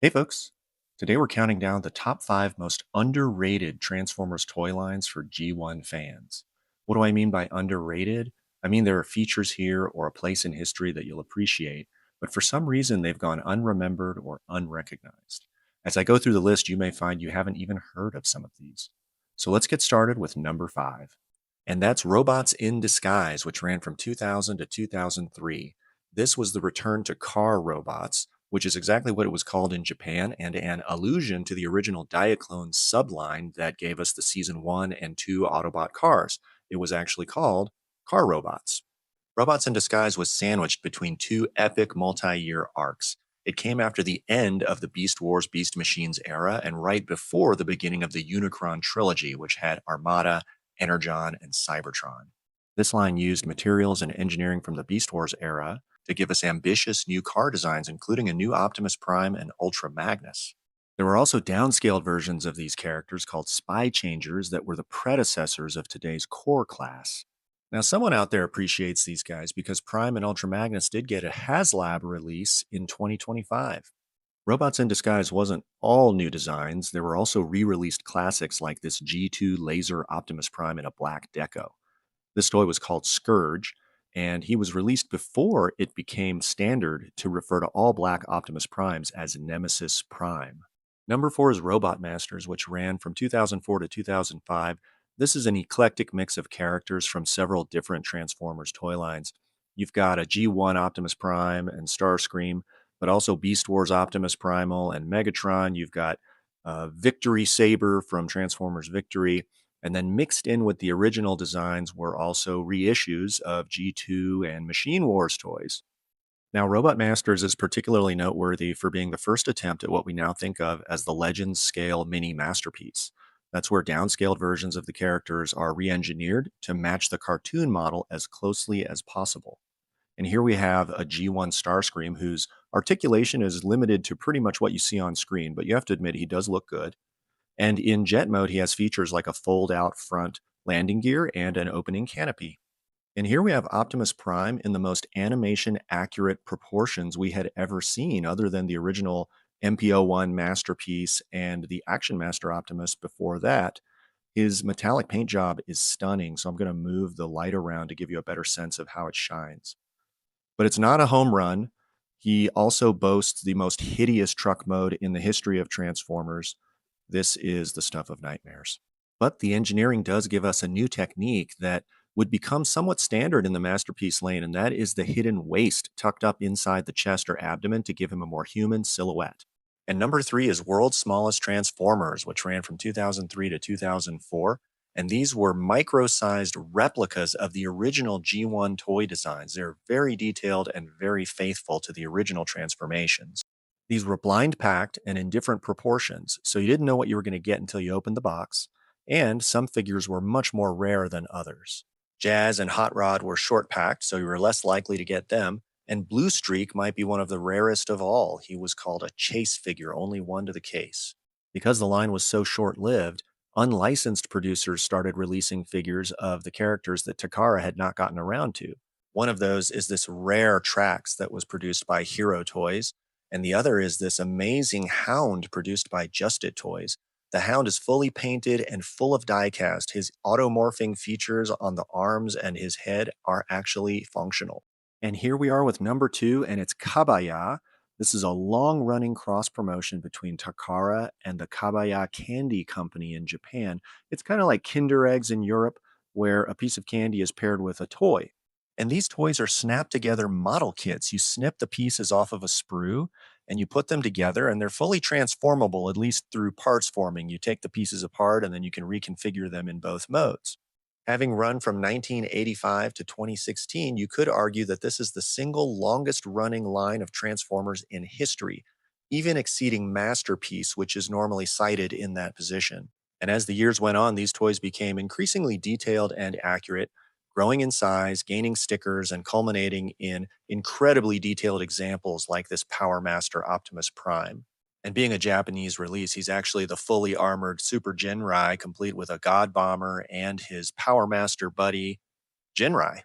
Hey folks, today we're counting down the top 5 most underrated Transformers toy lines for G1 fans. What do I mean by underrated? I mean there are features here or a place in history that you'll appreciate, but for some reason they've gone unremembered or unrecognized. As I go through the list, you may find you haven't even heard of some of these. So let's get started with number 5. And that's Robots in Disguise, which ran from 2000 to 2003. This was the return to car robots, which is exactly what it was called in Japan, and an allusion to the original Diaclone subline that gave us the season 1 and 2 Autobot cars. It was actually called Car Robots. Robots in Disguise was sandwiched between two epic multi year arcs. It came after the end of the Beast Wars Beast Machines era and right before the beginning of the Unicron trilogy, which had Armada, Energon, and Cybertron. This line used materials and engineering from the Beast Wars era to give us ambitious new car designs, including a new Optimus Prime and Ultra Magnus. There were also downscaled versions of these characters called Spy Changers that were the predecessors of today's core class. Now, someone out there appreciates these guys because Prime and Ultra Magnus did get a HasLab release in 2025. Robots in Disguise wasn't all new designs. There were also re-released classics like this G2 Laser Optimus Prime in a black deco. This toy was called Scourge, and he was released before it became standard to refer to all black Optimus Primes as Nemesis Prime. Number 4 is Robot Masters, which ran from 2004 to 2005. This is an eclectic mix of characters from several different Transformers toy lines. You've got a G1 Optimus Prime and Starscream, but also Beast Wars Optimus Primal and Megatron. You've got Victory Saber from Transformers Victory. And then mixed in with the original designs were also reissues of G2 and Machine Wars toys. Now, Robot Masters is particularly noteworthy for being the first attempt at what we now think of as the Legends scale mini masterpiece. That's where downscaled versions of the characters are re engineered to match the cartoon model as closely as possible. And here we have a G1 Starscream whose articulation is limited to pretty much what you see on screen, but you have to admit he does look good. And in jet mode, he has features like a fold out front landing gear and an opening canopy. And here we have Optimus Prime in the most animation accurate proportions we had ever seen, other than the original MPO1 Masterpiece and the Action Master Optimus before that. His metallic paint job is stunning, so I'm going to move the light around to give you a better sense of how it shines. But it's not a home run. He also boasts the most hideous truck mode in the history of Transformers. This is the stuff of nightmares. But the engineering does give us a new technique that would become somewhat standard in the masterpiece lane, and that is the hidden waist tucked up inside the chest or abdomen to give him a more human silhouette. And number 3 is World's Smallest Transformers, which ran from 2003 to 2004. And these were micro-sized replicas of the original G1 toy designs. They're very detailed and very faithful to the original transformations. These were blind packed and in different proportions, so you didn't know what you were going to get until you opened the box, and some figures were much more rare than others. Jazz and Hot Rod were short packed, so you were less likely to get them, and Blue Streak might be one of the rarest of all. He was called a chase figure, only one to the case. Because the line was so short lived, unlicensed producers started releasing figures of the characters that Takara had not gotten around to. One of those is this rare Trax that was produced by Hero Toys, and the other is this amazing Hound produced by Just It Toys. The Hound is fully painted and full of diecast. His automorphing features on the arms and his head are actually functional. And here we are with number 2, and it's Kabaya. This is a long-running cross-promotion between Takara and the Kabaya Candy Company in Japan. It's kind of like Kinder Eggs in Europe, where a piece of candy is paired with a toy. And these toys are snapped together model kits. You snip the pieces off of a sprue and you put them together, and they're fully transformable, at least through parts forming. You take the pieces apart and then you can reconfigure them in both modes. Having run from 1985 to 2016, you could argue that this is the single longest running line of Transformers in history, even exceeding Masterpiece, which is normally cited in that position. And as the years went on, these toys became increasingly detailed and accurate, growing in size, gaining stickers, and culminating in incredibly detailed examples like this Power Master Optimus Prime. And being a Japanese release, he's actually the fully armored Super Jinrai, complete with a God Bomber and his Power Master buddy, Jinrai.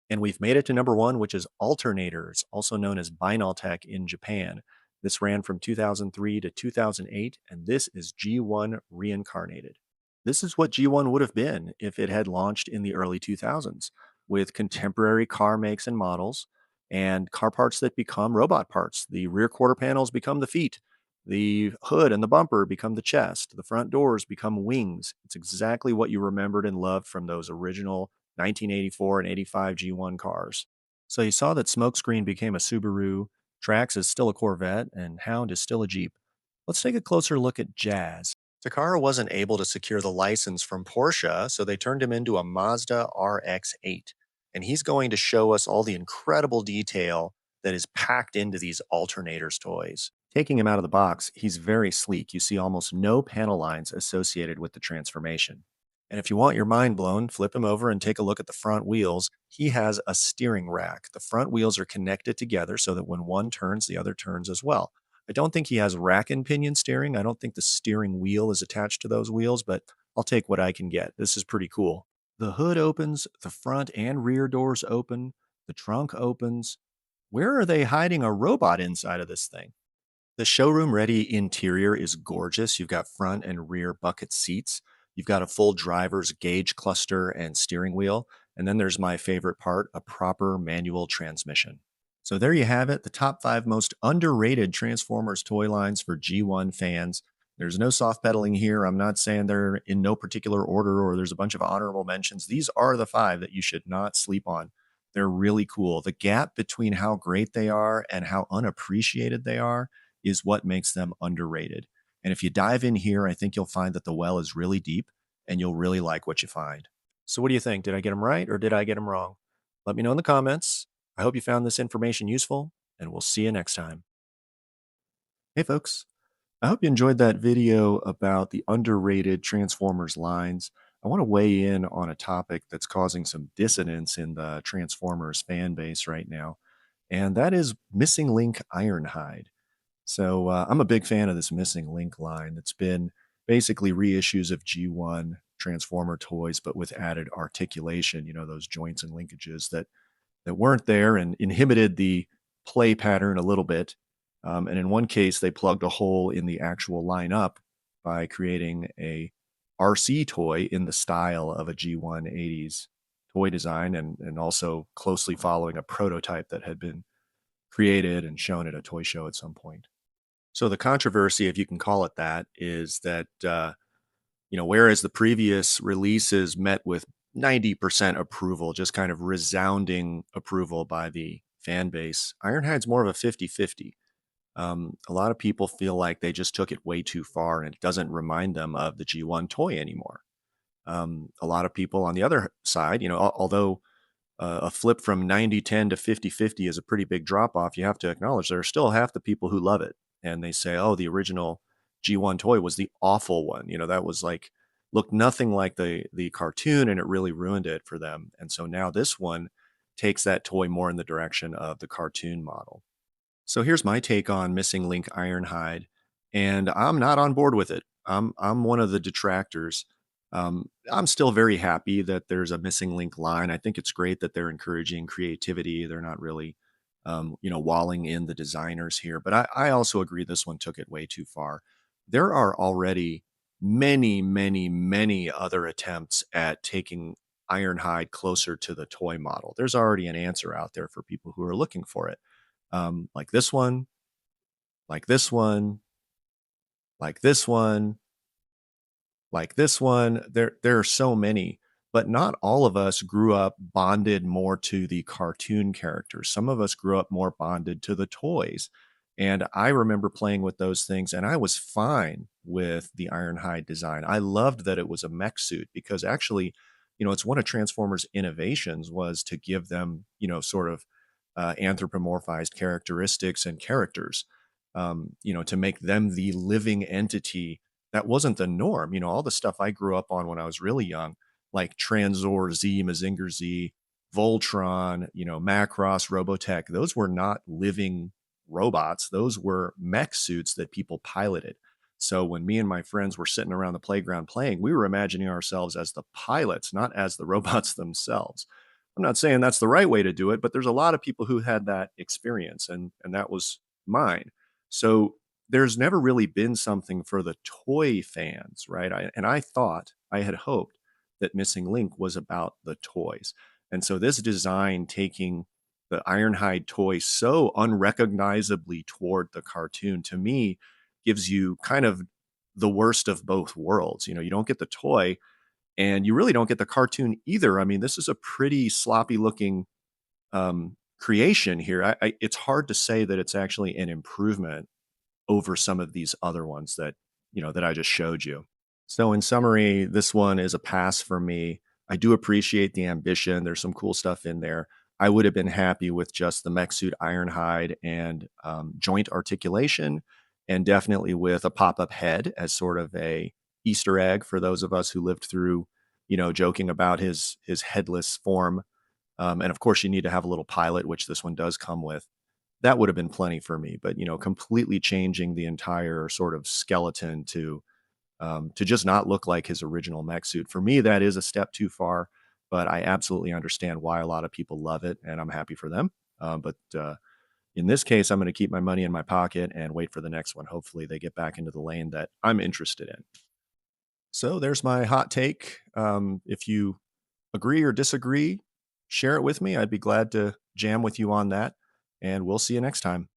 And we've made it to number 1, which is Alternators, also known as Binaltech in Japan. This ran from 2003 to 2008, and this is G1 reincarnated. This is what G1 would have been if it had launched in the early 2000s, with contemporary car makes and models and car parts that become robot parts. The rear quarter panels become the feet, the hood and the bumper become the chest, the front doors become wings. It's exactly what you remembered and loved from those original 1984 and 85 G1 cars. So you saw that Smokescreen became a Subaru, Trax is still a Corvette, and Hound is still a Jeep. Let's take a closer look at Jazz. Takara wasn't able to secure the license from Porsche, so they turned him into a Mazda RX-8. And he's going to show us all the incredible detail that is packed into these Alternators toys. Taking him out of the box, he's very sleek. You see almost no panel lines associated with the transformation. And if you want your mind blown, flip him over and take a look at the front wheels. He has a steering rack. The front wheels are connected together so that when one turns, the other turns as well. I don't think he has rack and pinion steering. I don't think the steering wheel is attached to those wheels, but I'll take what I can get. This is pretty cool. The hood opens, the front and rear doors open, the trunk opens. Where are they hiding a robot inside of this thing? The showroom ready interior is gorgeous. You've got front and rear bucket seats. You've got a full driver's gauge cluster and steering wheel. And then there's my favorite part, a proper manual transmission. So there you have it, the top 5 most underrated Transformers toy lines for G1 fans. There's no soft pedaling here. I'm not saying they're in no particular order or there's a bunch of honorable mentions. These are the 5 that you should not sleep on. They're really cool. The gap between how great they are and how unappreciated they are is what makes them underrated. And if you dive in here, I think you'll find that the well is really deep and you'll really like what you find. So, what do you think? Did I get them right or did I get them wrong? Let me know in the comments. I hope you found this information useful, and we'll see you next time. Hey, folks. I hope you enjoyed that video about the underrated Transformers lines. I want to weigh in on a topic that's causing some dissonance in the Transformers fan base right now, and that is Missing Link Ironhide. So I'm a big fan of this Missing Link line. It's been basically reissues of G1 Transformer toys, but with added articulation, those joints and linkages that weren't there and inhibited the play pattern a little bit. And in one case, they plugged a hole in the actual lineup by creating a RC toy in the style of a G1 80s toy design and also closely following a prototype that had been created and shown at a toy show at some point. So the controversy, if you can call it that, is that whereas the previous releases met with 90% approval, just kind of resounding approval by the fan base, Ironhide's more of a 50-50. A lot of people feel like they just took it way too far and it doesn't remind them of the G1 toy anymore. A lot of people on the other side, although a flip from 90-10 to 50-50 is a pretty big drop off, you have to acknowledge there are still half the people who love it. And they say, oh, the original G1 toy was the awful one. That was like, looked nothing like the cartoon and it really ruined it for them. And so now this one takes that toy more in the direction of the cartoon model. So here's my take on Missing Link Ironhide, and I'm not on board with it. I'm one of the detractors. I'm still very happy that there's a Missing Link line. I think it's great that they're encouraging creativity. They're not really, walling in the designers here. But I also agree this one took it way too far. There are already many, many, many other attempts at taking Ironhide closer to the toy model. There's already an answer out there for people who are looking for it. Like this one, like this one, like this one, like this one. There are so many, but not all of us grew up bonded more to the cartoon characters. Some of us grew up more bonded to the toys. And I remember playing with those things, and I was fine with the Ironhide design. I loved that it was a mech suit because actually, it's one of Transformers' innovations was to give them, sort of anthropomorphized characteristics and characters, to make them the living entity that wasn't the norm. All the stuff I grew up on when I was really young, like Tranzor Z, Mazinger Z, Voltron, Macross, Robotech, those were not living robots. Those were mech suits that people piloted. So when me and my friends were sitting around the playground playing, we were imagining ourselves as the pilots, not as the robots themselves. I'm not saying that's the right way to do it, but there's a lot of people who had that experience, and that was mine. So there's never really been something for the toy fans, right? I thought, I had hoped that Missing Link was about the toys. And so this design taking the Ironhide toy so unrecognizably toward the cartoon to me gives you kind of the worst of both worlds. You don't get the toy and you really don't get the cartoon either. I mean, this is a pretty sloppy looking creation here. It's hard to say that it's actually an improvement over some of these other ones that I just showed you. So in summary, this one is a pass for me. I do appreciate the ambition. There's some cool stuff in there. I would have been happy with just the mech suit Ironhide and joint articulation, and definitely with a pop-up head as sort of a Easter egg for those of us who lived through, joking about his headless form. And of course, you need to have a little pilot, which this one does come with. That would have been plenty for me, but, completely changing the entire sort of skeleton to just not look like his original mech suit. For me, that is a step too far, but I absolutely understand why a lot of people love it, and I'm happy for them. But in this case, I'm gonna keep my money in my pocket and wait for the next one. Hopefully, they get back into the lane that I'm interested in. So there's my hot take. If you agree or disagree, share it with me. I'd be glad to jam with you on that, and we'll see you next time.